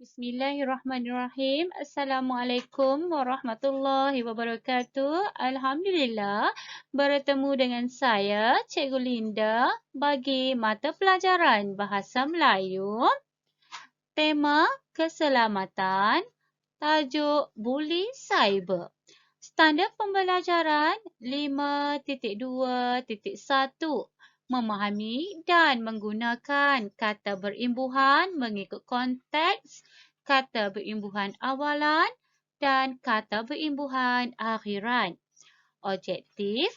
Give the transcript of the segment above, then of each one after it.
Bismillahirrahmanirrahim. Assalamualaikum warahmatullahi wabarakatuh. Alhamdulillah bertemu dengan saya, Cikgu Linda, bagi mata pelajaran Bahasa Melayu. Tema keselamatan, tajuk buli cyber. Standard pembelajaran 5.2.1. Memahami dan menggunakan kata berimbuhan mengikut konteks, kata berimbuhan awalan dan kata berimbuhan akhiran. Objektif,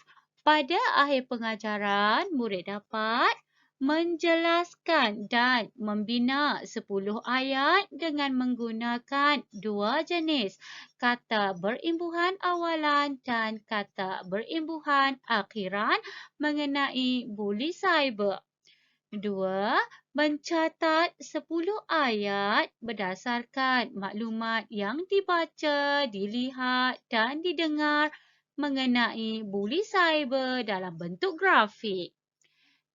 pada akhir pengajaran, murid dapat menjelaskan dan membina 10 ayat dengan menggunakan dua jenis kata berimbuhan awalan dan kata berimbuhan akhiran mengenai buli cyber. 2. Mencatat 10 ayat berdasarkan maklumat yang dibaca, dilihat dan didengar mengenai buli cyber dalam bentuk grafik.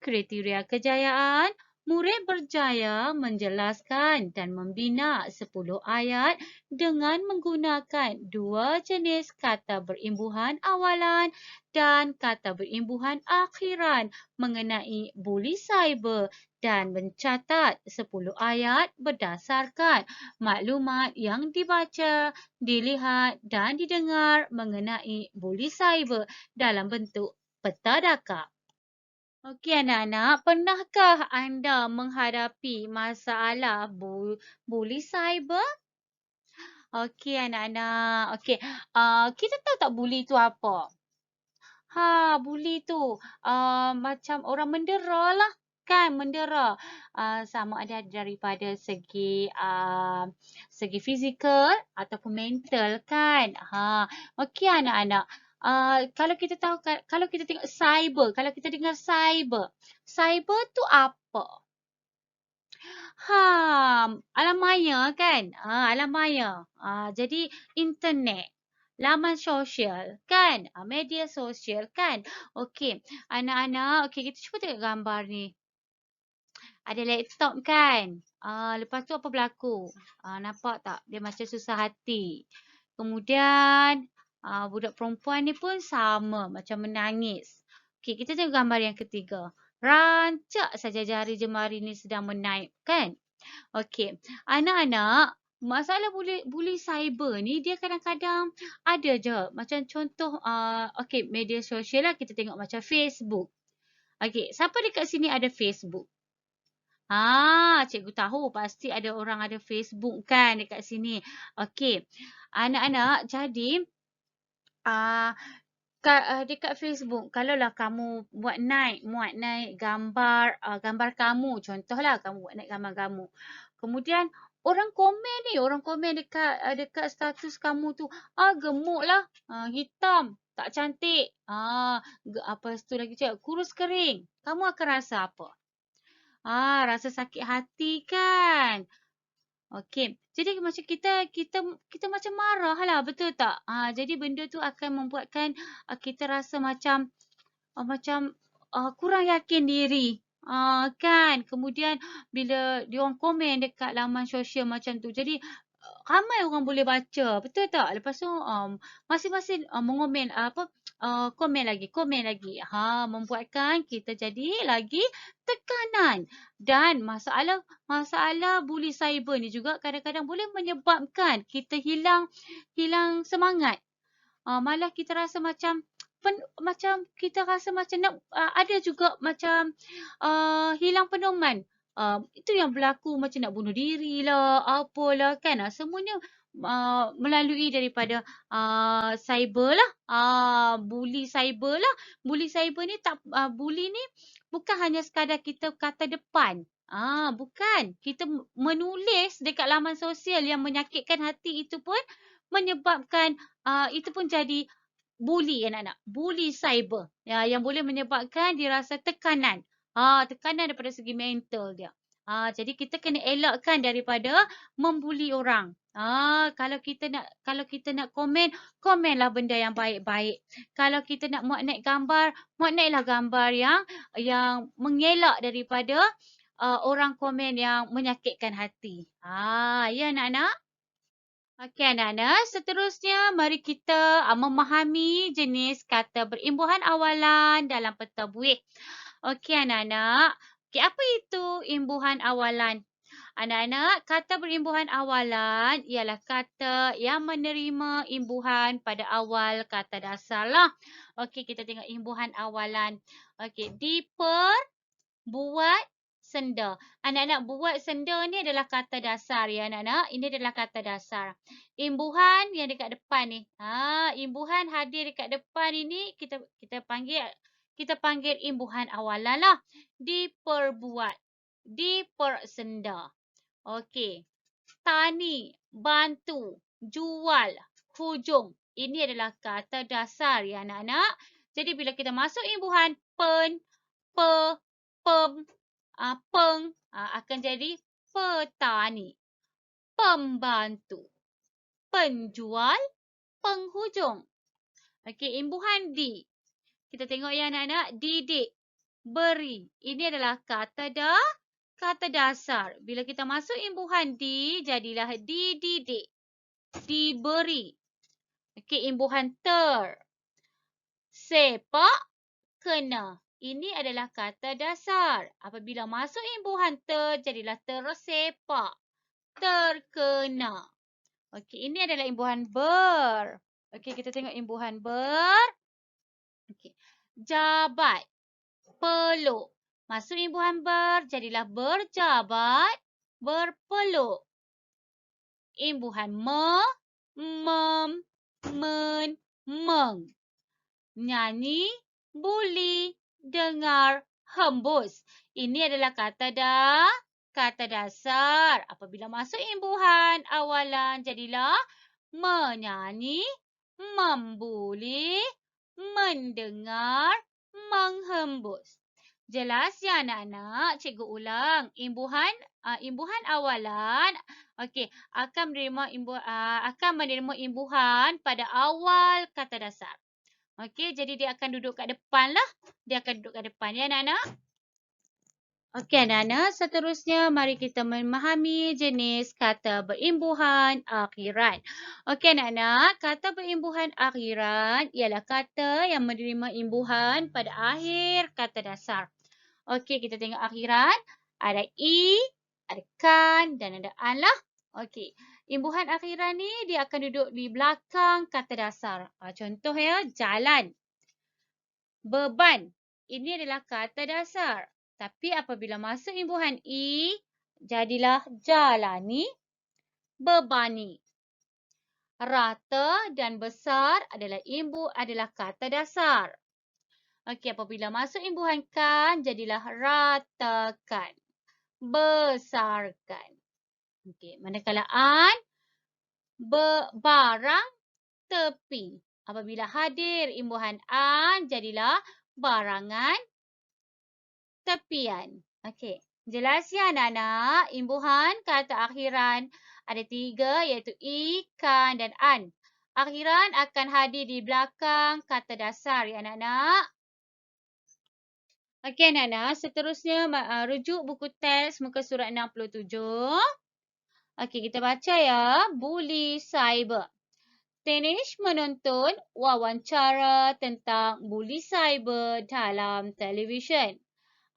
Kriteria kejayaan, murid berjaya menjelaskan dan membina 10 ayat dengan menggunakan dua jenis kata berimbuhan awalan dan kata berimbuhan akhiran mengenai buli cyber dan mencatat 10 ayat berdasarkan maklumat yang dibaca, dilihat dan didengar mengenai buli cyber dalam bentuk peta dakar. Okey anak-anak, pernahkah anda menghadapi masalah buli cyber? Okey anak-anak, okey. Kita tahu tak buli tu apa? Buli tu macam orang mendera lah. Kan, mendera. Sama ada daripada segi fizikal ataupun mental kan. Okey anak-anak. Kalau kita tahu, kalau kita tengok cyber, kalau kita dengar cyber tu apa? Alam maya kan? Alam maya. Jadi internet, laman sosial kan? Media sosial kan? Okey, anak-anak, okey kita cuba tengok gambar ni. Ada laptop kan? Lepas tu apa berlaku? Nampak tak? Dia macam susah hati. Kemudian budak perempuan ni pun sama, macam menangis. Okey, kita tengok gambar yang ketiga. Rancak saja jari jemari ni sedang menaip kan? Okey, anak-anak, masalah buli cyber ni dia kadang-kadang ada je. Macam contoh, okey, media sosial lah kita tengok macam Facebook. Okey, siapa dekat sini ada Facebook? Cikgu tahu pasti ada orang ada Facebook kan dekat sini. Okey, anak-anak, jadi dekat Facebook, kalaulah kamu muat naik gambar kamu, contohlah kamu buat naik gambar kamu. Kemudian orang komen dekat status kamu tu, gemuklah, hitam, tak cantik. Apa tu lagi cakap, kurus kering. Kamu akan rasa apa? Rasa sakit hati kan? Okey. Jadi macam kita macam marah lah, betul tak? Jadi benda tu akan membuatkan kita rasa macam kurang yakin diri. Kan? Kemudian bila diorang komen dekat laman sosial macam tu, jadi ramai orang boleh baca, betul tak? Lepas tu masing-masing mengomen komen lagi. Membuatkan kita jadi lagi tekanan. Dan masalah buli cyber ni juga kadang-kadang boleh menyebabkan kita hilang semangat. Malah kita rasa macam kita rasa macam nak ada juga macam hilang pedoman. Itu yang berlaku macam nak bunuh diri lah, apalah kan. Semuanya melalui daripada cyber lah. Buli cyber lah. Buli cyber ni buli ni bukan hanya sekadar kita kata depan. Bukan. Kita menulis dekat laman sosial yang menyakitkan hati itu pun menyebabkan itu pun jadi buli anak-anak. Buli cyber. Yang boleh menyebabkan dia rasa tekanan. Tekanan daripada segi mental dia. Jadi kita kena elakkan daripada membuli orang. Kalau kita nak komenlah benda yang baik-baik. Kalau kita nak muat naik gambar, muat naiklah gambar yang mengelak daripada orang komen yang menyakitkan hati. Ya anak-anak. Okey anak-anak, seterusnya mari kita memahami jenis kata berimbuhan awalan dalam peta buih. Okey anak-anak. Okey, apa itu imbuhan awalan? Anak-anak, kata berimbuhan awalan ialah kata yang menerima imbuhan pada awal kata dasar lah. Okey, kita tengok imbuhan awalan. Okey, buat senda. Anak-anak, buat senda ni adalah kata dasar ya anak-anak. Ini adalah kata dasar. Imbuhan yang dekat depan ni. Imbuhan hadir dekat depan ini kita panggil imbuhan awalan lah. Diperbuat. Dipersenda. Okey. Tani, bantu, jual, hujung. Ini adalah kata dasar ya anak-anak. Jadi bila kita masuk imbuhan pen, pe, pem, peng, akan jadi petani, pembantu, penjual, penghujung. Okey, imbuhan di. Kita tengok ya anak-anak, didik, beri. Ini adalah kata dasar. Bila kita masuk imbuhan di, jadilah dididik, diberi. Okey, imbuhan ter. Sepak, kena. Ini adalah kata dasar. Apabila masuk imbuhan ter, jadilah tersepak, terkena. Okey, ini adalah imbuhan ber. Okey, kita tengok imbuhan ber. Okey, jabat, peluk. Masuk imbuhan ber, jadilah berjabat, berpeluk. Imbuhan mem, men, meng. Nyanyi, buli, dengar, hembus. Ini adalah kata dasar. Apabila masuk imbuhan awalan, jadilah menyanyi, membuli, mendengar, menghembus. Jelas ya anak-anak? Cikgu ulang. Imbuhan awalan akan menerima imbuhan pada awal kata dasar. Okey, jadi dia akan duduk kat depan lah. Dia akan duduk kat depan ya anak-anak. Okey anak-anak, seterusnya mari kita memahami jenis kata berimbuhan akhiran. Okey anak-anak, kata berimbuhan akhiran ialah kata yang menerima imbuhan pada akhir kata dasar. Okey, kita tengok akhiran. Ada i, ada kan dan ada an lah. Okey, imbuhan akhiran ni dia akan duduk di belakang kata dasar. Contoh ya, jalan. Beban. Ini adalah kata dasar. Tapi apabila masuk imbuhan i, jadilah jalani, bebani. Rata dan besar adalah kata dasar. Okey, apabila masuk imbuhan kan, jadilah ratakan, besarkan. Okey, manakala an, barang, tepi. Apabila hadir imbuhan an, jadilah barangan, tepian. Okey, jelas ya anak-anak? Imbuhan kata akhiran ada 3 iaitu i, kan dan an. Akhiran akan hadir di belakang kata dasar ya anak-anak. Okey anak-anak, seterusnya rujuk buku teks muka surat 67. Okey, kita baca ya. Buli cyber. Tanish menonton wawancara tentang buli cyber dalam televisyen.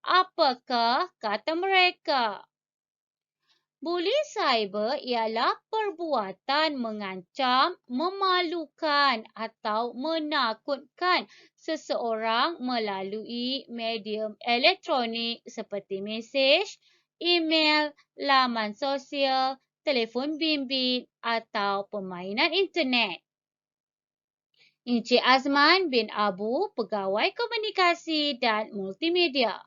Apakah kata mereka? Buli cyber ialah perbuatan mengancam, memalukan atau menakutkan seseorang melalui medium elektronik seperti mesej, email, laman sosial, telefon bimbit atau permainan internet. Encik Azman bin Abu, Pegawai Komunikasi dan Multimedia.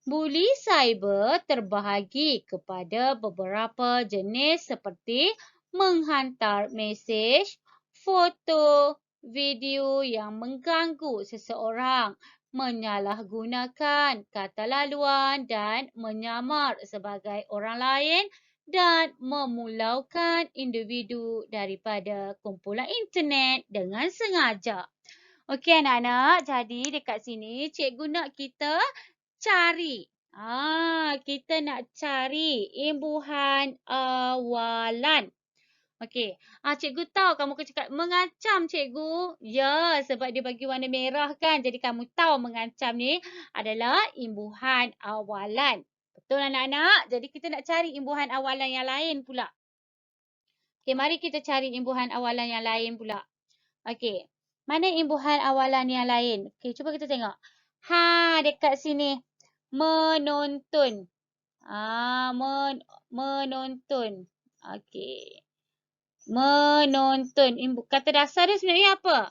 Buli cyber terbahagi kepada beberapa jenis seperti menghantar mesej, foto, video yang mengganggu seseorang, menyalahgunakan kata laluan dan menyamar sebagai orang lain dan memulaukan individu daripada kumpulan internet dengan sengaja. Okey anak-anak, jadi dekat sini cikgu nak kita cari Kita nak cari imbuhan awalan. Okey. Cikgu tahu kamu akan cakap mengancam cikgu. Ya, sebab dia bagi warna merah kan. Jadi kamu tahu mengancam ni adalah imbuhan awalan. Betul anak-anak? Jadi kita nak cari imbuhan awalan yang lain pula. Okey, mari kita cari imbuhan awalan yang lain pula. Okey. Mana imbuhan awalan yang lain? Okey, cuba kita tengok. Dekat sini. Menonton. Menonton. Okey. Menonton. Kata dasar dia sebenarnya apa?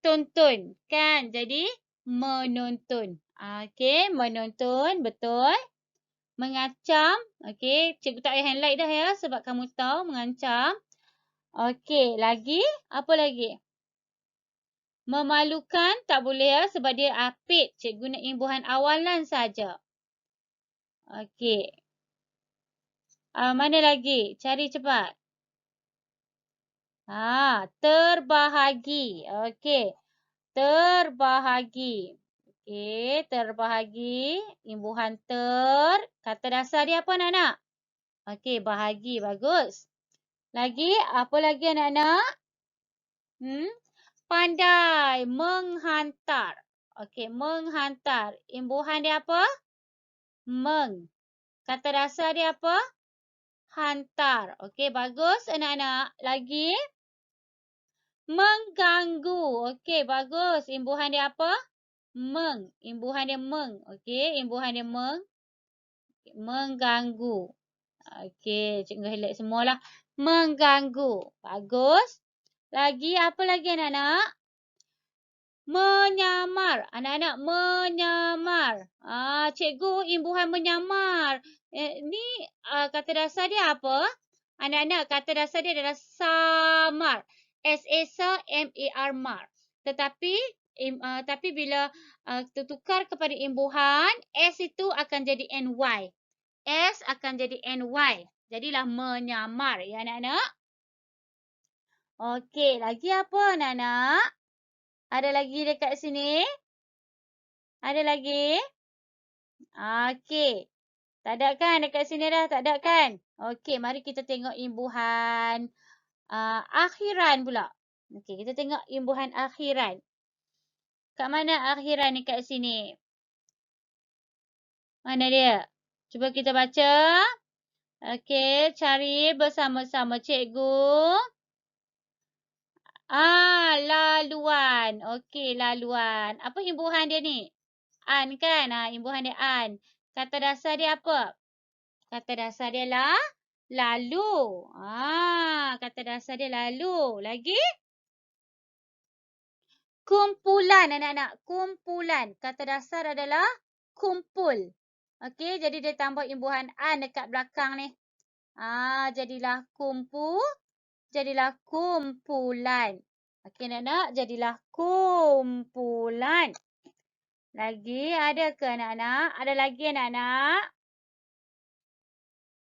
Tonton. Kan? Jadi, menonton. Okey, menonton. Betul. Mengancam. Okey, cikgu tak payah highlight dah ya. Sebab kamu tahu mengancam. Okey, lagi. Apa lagi? Memalukan. Tak boleh ya. Sebab dia apit. Cikgu nak imbuhan awalan saja. Okey. Mana lagi? Cari cepat. Terbahagi. Okey. Terbahagi. Okey, terbahagi. Imbuhan ter. Kata dasar dia apa anak-anak? Okey, bahagi. Bagus. Lagi, apa lagi anak-anak? Pandai. Menghantar. Okey, menghantar. Imbuhan dia apa? Meng. Kata dasar dia apa? Hantar. Okey, bagus anak-anak. Lagi. Mengganggu. Okey, bagus. Imbuhan dia apa? Meng. Imbuhan dia meng. Okey, imbuhan dia meng. Mengganggu. Okey, cikgu highlight semualah. Mengganggu. Bagus. Lagi, apa lagi anak-anak? Menyamar. Anak-anak, menyamar. Cikgu, imbuhan menyamar. Ni kata dasar dia apa? Anak-anak, kata dasar dia adalah samar. S-A-M-A-R, mar. Tapi bila tertukar kepada imbuhan, S itu akan jadi N-Y. S akan jadi N-Y. Jadilah menyamar. Ya anak-anak? Okey, lagi apa anak-anak? Ada lagi dekat sini? Ada lagi? Okey. Tak ada kan dekat sini dah? Tak ada kan? Okey, mari kita tengok imbuhan akhiran pula. Okey, kita tengok imbuhan akhiran. Kat mana akhiran ni kat sini? Mana dia? Cuba kita baca. Okey, cari bersama-sama cikgu. Laluan. Okey, laluan. Apa imbuhan dia ni? An kan? Imbuhan dia an. Kata dasar dia apa? Kata dasar dia lalu. Kata dasar dia lalu. Lagi? Kumpulan anak-anak. Kumpulan. Kata dasar adalah kumpul. Okey, jadi dia tambah imbuhan an dekat belakang ni. Jadilah jadilah kumpulan. Okey anak-anak, jadilah kumpulan. Lagi ada ke anak-anak? Ada lagi anak-anak?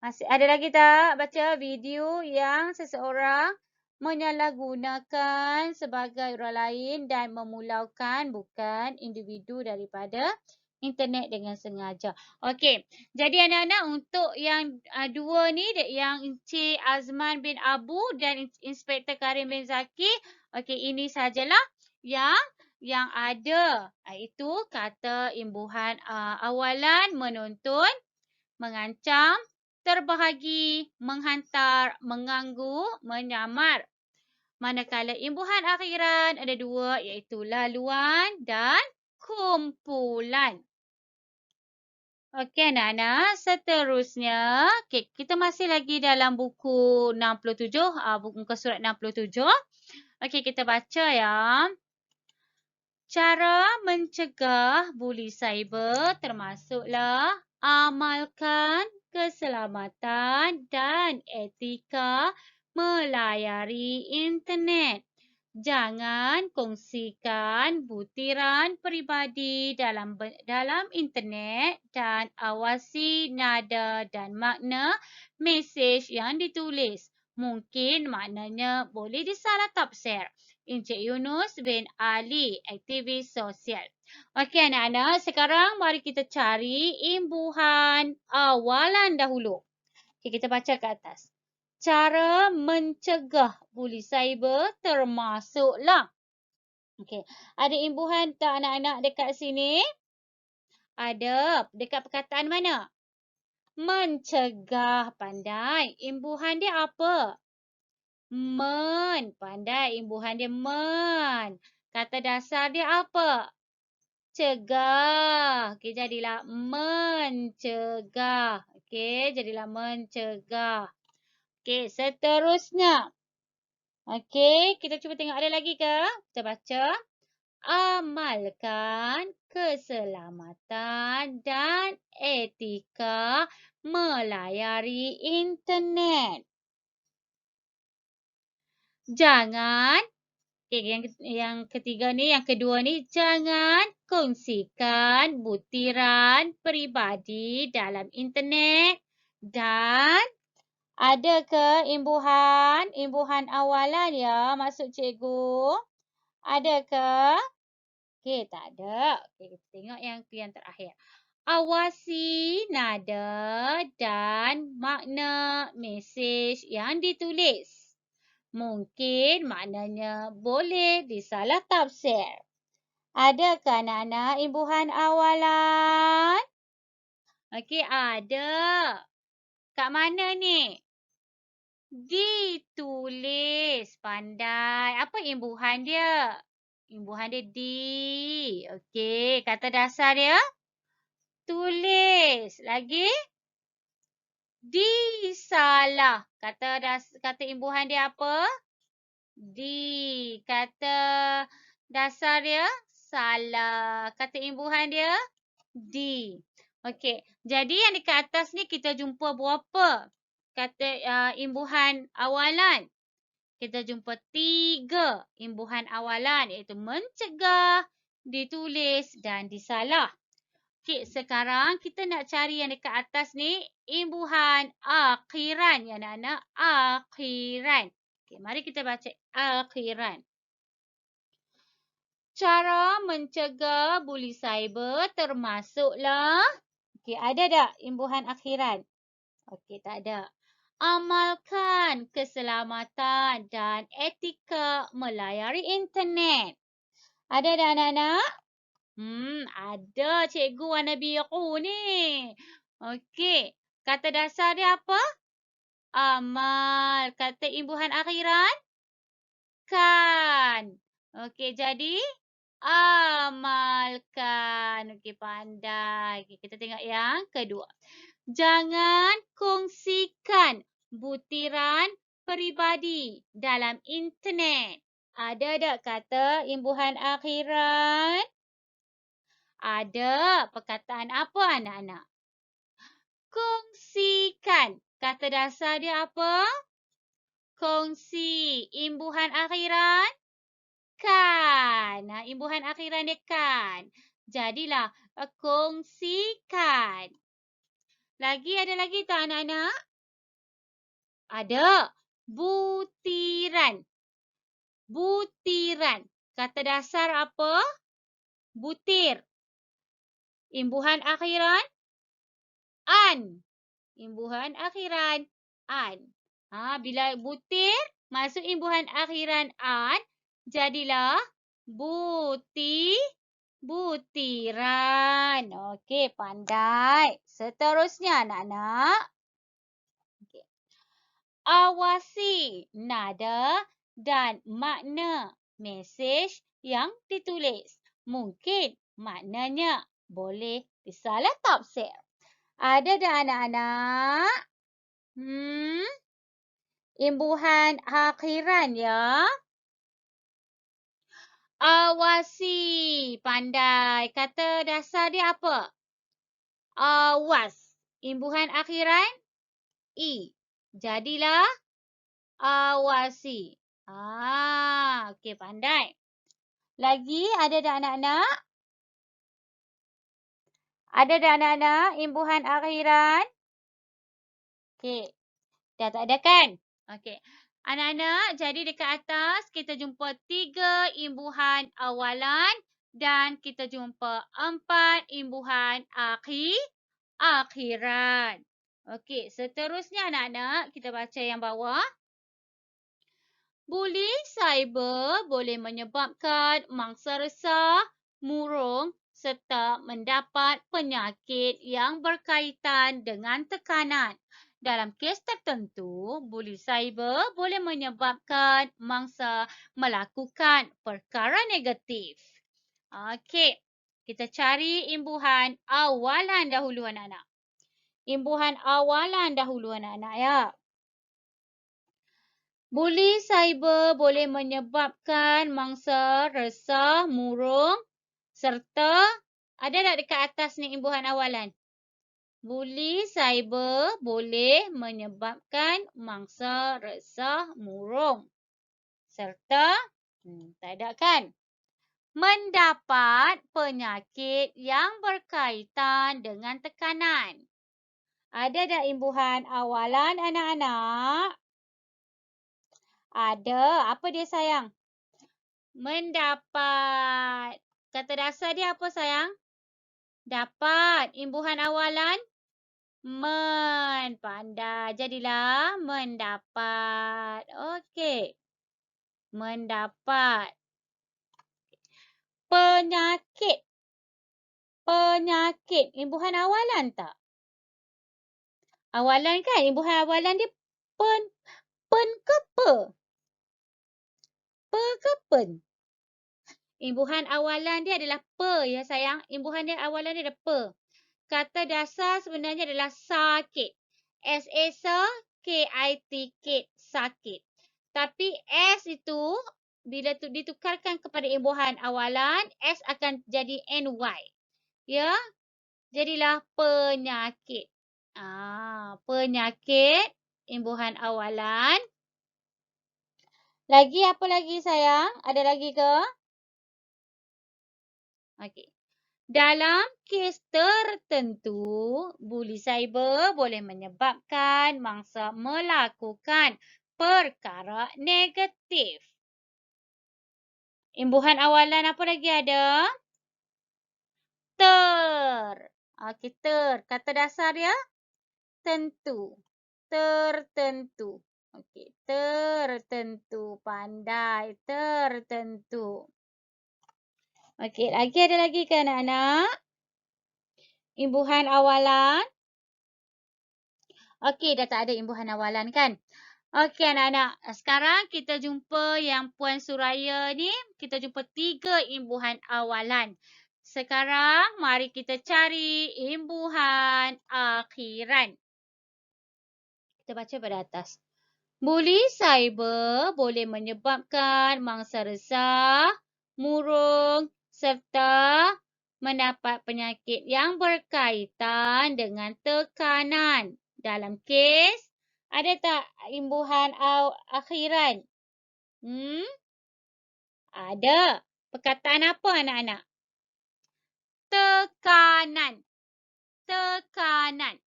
Masih ada lagi tak baca video yang seseorang menyalahgunakan sebagai orang lain dan memulaukan bukan individu daripada internet dengan sengaja. Okey, jadi anak-anak untuk yang dua ni, yang Encik Azman bin Abu dan Inspektor Karim bin Zaki, okey ini sajalah yang ada, iaitu kata imbuhan awalan menonton, mengancam, terbahagi, menghantar, mengganggu, menyamar. Manakala imbuhan akhiran ada dua, iaitu laluan dan kumpulan. Okey anak-anak, seterusnya kita masih lagi dalam buku 67, muka surat 67. Okey, kita baca ya. Cara mencegah buli cyber termasuklah amalkan keselamatan dan etika melayari internet. Jangan kongsikan butiran peribadi dalam internet dan awasi nada dan makna mesej yang ditulis. Mungkin maknanya boleh disalah tafsir. Encik Yunus bin Ali, aktivis sosial. Okey anak-anak, sekarang mari kita cari imbuhan awalan dahulu. Okey, kita baca ke atas. Cara mencegah buli cyber termasuklah. Okey, ada imbuhan tak anak-anak dekat sini? Ada. Dekat perkataan mana? Mencegah, pandai. Imbuhan dia apa? Pandai. Imbuhan dia men. Kata dasar dia apa? Cegah. Okey, jadilah mencegah. Okey, jadilah mencegah. Okey, seterusnya. Okey, kita cuba tengok ada lagi ke? Kita baca. Amalkan keselamatan dan etika melayari internet. Jangan, yang ketiga ni, yang kedua ni, jangan kongsikan butiran peribadi dalam internet. Dan ada ke imbuhan awalan ya maksud cikgu? Ada ke? Okey, tak ada. Okey, kita tengok yang terakhir. Awasi nada dan makna mesej yang ditulis. Mungkin maknanya boleh disalah tafsir. Ada ke anak-anak imbuhan awalan? Okey, ada. Kat mana ni? Ditulis. Pandai. Apa imbuhan dia? Imbuhan dia di. Okey, kata dasar dia? Tulis. Lagi? Disalah. Kata imbuhan dia apa? Di. Kata dasar dia? Salah. Kata imbuhan dia? Di. Okey. Jadi yang dekat atas ni kita jumpa berapa? Kata imbuhan awalan. Kita jumpa 3 imbuhan awalan iaitu mencegah, ditulis dan disalah. Okey, sekarang kita nak cari yang dekat atas ni imbuhan akhiran ya anak-anak. Akhiran. Okey, mari kita baca akhiran. Cara mencegah buli cyber termasuklah. Okey, ada tak imbuhan akhiran? Okey, tak ada. Amalkan keselamatan dan etika melayari internet. Ada tak anak-anak? Ada cikgu warna biru ni. Okey, kata dasar dia apa? Amal. Kata imbuhan akhiran? Kan. Okey, jadi amalkan. Okey, pandai. Okey, kita tengok yang kedua. Jangan kongsikan butiran peribadi dalam internet. Ada tak kata imbuhan akhiran? Ada. Perkataan apa anak-anak? Kongsikan. Kata dasar dia apa? Kongsi. Imbuhan akhiran? Kan. Imbuhan akhiran dia kan. Jadilah kongsikan. Ada lagi tak anak-anak? Ada. Butiran. Butiran. Kata dasar apa? Butir. Imbuhan akhiran? An. Imbuhan akhiran? An. Bila butir masuk imbuhan akhiran an, jadilah butiran. Okey, pandai. Seterusnya anak-anak. Okay. Awasi nada dan makna mesej yang ditulis. Mungkin maknanya boleh disalah tafsir. Ada tak anak-anak? Imbuhan akhiran ya. Awasi. Pandai. Kata dasar dia apa? Awas. Imbuhan akhiran? I. Jadilah awasi. Okey, pandai. Lagi ada tak anak-anak? Ada tak anak-anak imbuhan akhiran? Okey. Dah tak ada kan? Okey. Anak-anak, jadi dekat atas kita jumpa 3 imbuhan awalan dan kita jumpa 4 imbuhan akhiran. Okey, seterusnya anak-anak, kita baca yang bawah. Buli cyber boleh menyebabkan mangsa resah, murung serta mendapat penyakit yang berkaitan dengan tekanan. Dalam kes tertentu, buli cyber boleh menyebabkan mangsa melakukan perkara negatif. Okey, kita cari imbuhan awalan dahulu anak-anak. Imbuhan awalan dahulu anak-anak ya. Buli cyber boleh menyebabkan mangsa resah, murung serta ada tak dekat atas ni imbuhan awalan? Buli cyber boleh menyebabkan mangsa resah, murung serta tak ada kan? Mendapat penyakit yang berkaitan dengan tekanan. Ada tak imbuhan awalan anak-anak? Ada. Apa dia sayang? Mendapat. Kata dasar dia apa sayang? Dapat. Imbuhan awalan? Pandai. Jadilah mendapat. Okey. Mendapat. Penyakit. Penyakit. Imbuhan awalan tak? Awalan kan? Imbuhan awalan dia pen ke pe? Pe ke pen? Imbuhan awalan dia adalah pe ya sayang. Imbuhan dia awalan dia adalah pe. Kata dasar sebenarnya adalah sakit. S-A-S-A, K-I-T, kit, sakit. Tapi S itu bila ditukarkan kepada imbuhan awalan, S akan jadi NY. Ya, jadilah penyakit. Penyakit, imbuhan awalan. Lagi apa lagi sayang? Ada lagi ke? Okey. Dalam kes tertentu, buli cyber boleh menyebabkan mangsa melakukan perkara negatif. Imbuhan awalan apa lagi ada? Ter. Okey, ter. Kata dasar dia? Tentu. Tertentu. Okey, tertentu. Pandai. Tertentu. Okey, lagi ada lagi ke anak-anak? Imbuhan awalan. Okey, dah tak ada imbuhan awalan kan? Okey anak-anak, sekarang kita jumpa yang Puan Suraya ni. Kita jumpa 3 imbuhan awalan. Sekarang mari kita cari imbuhan akhiran. Kita baca pada atas. Buli cyber boleh menyebabkan mangsa resah, murung serta mendapat penyakit yang berkaitan dengan tekanan. Dalam kes, ada tak imbuhan akhiran? Ada. Perkataan apa anak-anak? Tekanan. Tekanan.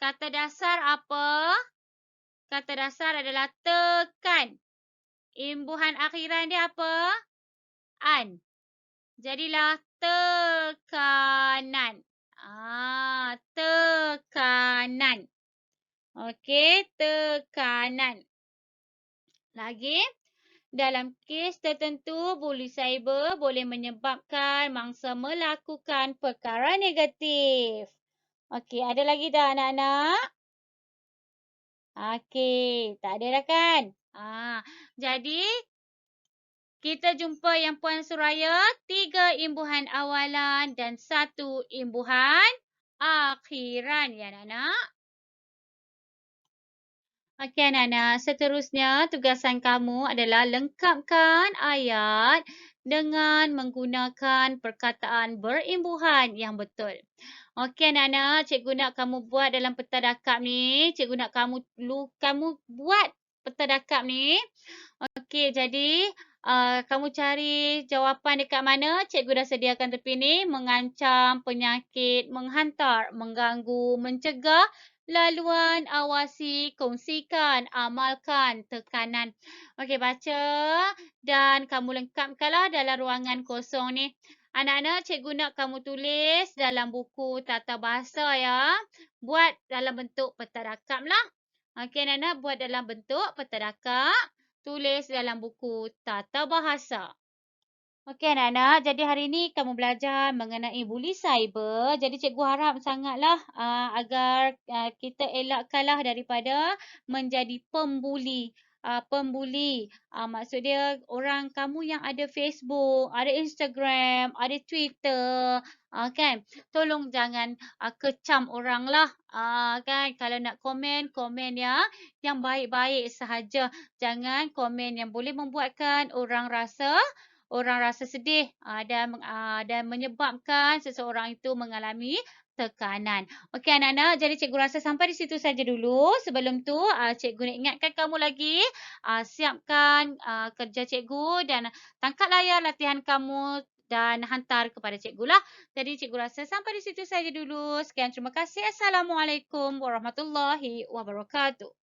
Kata dasar apa? Kata dasar adalah tekan. Imbuhan akhiran dia apa? An. Jadilah tekanan. Tekanan. Okey, tekanan. Lagi, dalam kes tertentu, buli cyber boleh menyebabkan mangsa melakukan perkara negatif. Okey, ada lagi tak anak-anak? Okey, tak ada dah kan? Jadi, kita jumpa yang Puan Suraya, 3 imbuhan awalan dan 1 imbuhan akhiran ya anak-anak. Okey anak-anak, seterusnya tugasan kamu adalah lengkapkan ayat dengan menggunakan perkataan berimbuhan yang betul. Okey anak-anak, cikgu nak kamu buat dalam peta dakap ni. Cikgu nak kamu buat peta dakap ni. Okey, jadi kamu cari jawapan dekat mana. Cikgu dah sediakan tepi ni. Mengancam, penyakit, menghantar, mengganggu, mencegah laluan, awasi, kongsikan, amalkan, tekanan. Okey, baca dan kamu lengkapkanlah dalam ruangan kosong ni. Anak-anak, cikgu nak kamu tulis dalam buku tata bahasa ya. Buat dalam bentuk peta rakam lah. Okey, anak-anak, buat dalam bentuk peta rakam. Tulis dalam buku tata bahasa. Okey anak-anak, jadi hari ini kamu belajar mengenai buli cyber. Jadi cikgu harap sangatlah agar kita elakkanlah daripada menjadi pembuli. Pembuli. Maksud dia orang kamu yang ada Facebook, ada Instagram, ada Twitter. Kan? Tolong jangan kecam orang lah. Kan? Kalau nak komen, komen ya yang baik-baik sahaja. Jangan komen yang boleh membuatkan orang rasa sedih dan menyebabkan seseorang itu mengalami tekanan. Okey anak-anak, jadi cikgu rasa sampai di situ saja dulu. Sebelum tu cikgu nak ingatkan kamu lagi, siapkan kerja cikgu dan tangkap layar latihan kamu dan hantar kepada cikgu lah. Jadi cikgu rasa sampai di situ saja dulu. Sekian terima kasih. Assalamualaikum warahmatullahi wabarakatuh.